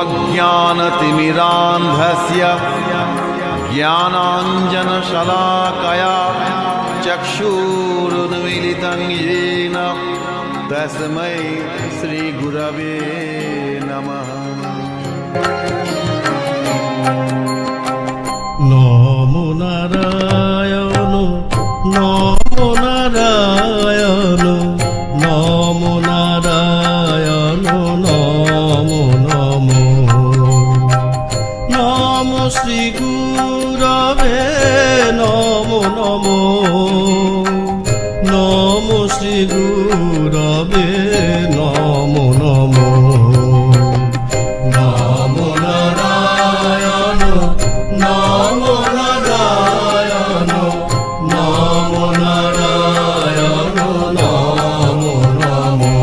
अज्ञानतिमिरान्धस्य ज्ञानाञ्जनशलाकया चक्षुरुन्मीलितं येन तस्मै श्रीगुरवे नमः। नमो नारायण नमो नारायण नमो नारायण नमो नमो नमो श्री गुरवे नमो नमो नमो श्री गुरवे नमो नमो नमो नारायण नमो नारायण नमो नारायण नमो नमो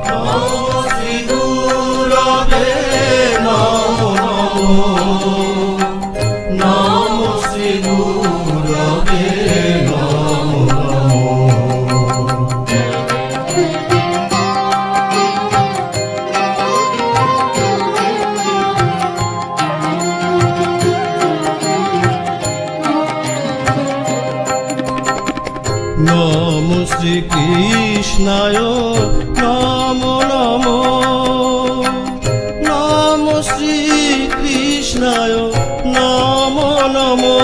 नमो श्री गुरवे नमो नमो नमो श्री गुरवे नमो नमो। नमो श्री कृष्णाय नमो नमो नमो श्री कृष्णाय नमो नमो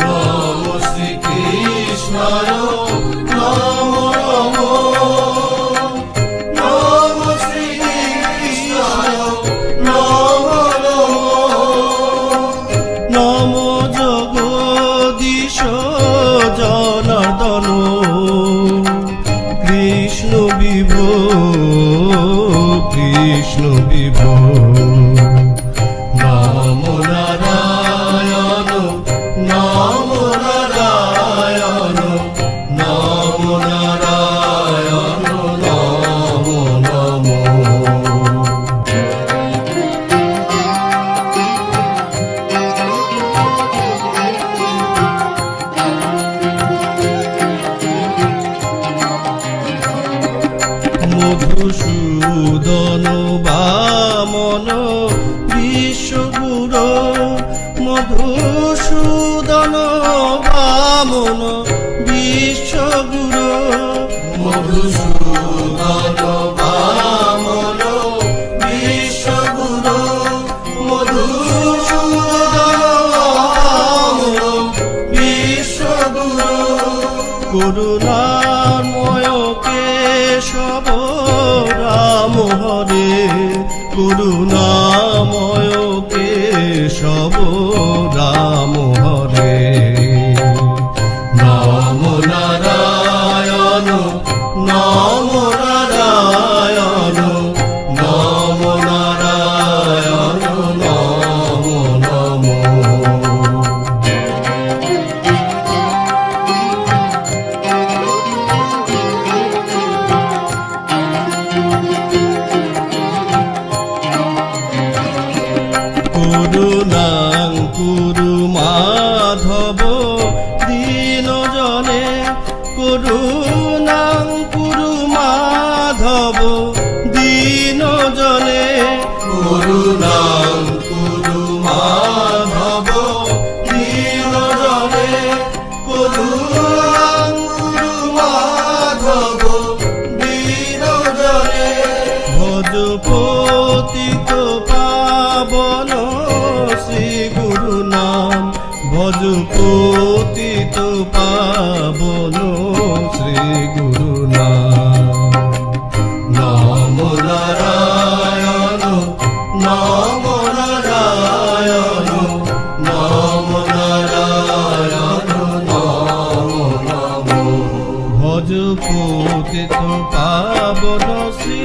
नमो श्री कृष्णाय नमो नमो नमो श्री कृष्णाय नमो नमो नमो जगदीश जनार्दन कृष्ण विभो कृष्ण विभो नमो नारायण नमो नारायण नमो नारायण नमो नमो। মধুসূদন বামন বিশ্বগুর মধুসূদন বামন বিশ্বগুর মধুসূদন বামন বিশ্বগুর মধুসূদন বামন বিশ্বগুর করুণাময় কেশব রাম হরে করুণাময় কেশব রাম হরে নমো নারায়ণ নমো নারায়ণ নমো নারায়ণ নমো নমো। করুণাং কুরু মাধব দীন জনে করুণাং কুরু মাধব দীন জনে করুণাং কুরু মাধব দীন জনে করুণাং কুরু মাধব দীন জনে ভজ পতিত পাবন শ্রী গুরু নাম ভজ পতিত পাবন শ্রী গুরু নাম নমো নারায়ণ নমো নারায়ণ নমো নারায়ণ নমো নমো ভজ পতিত পাবন শ্রী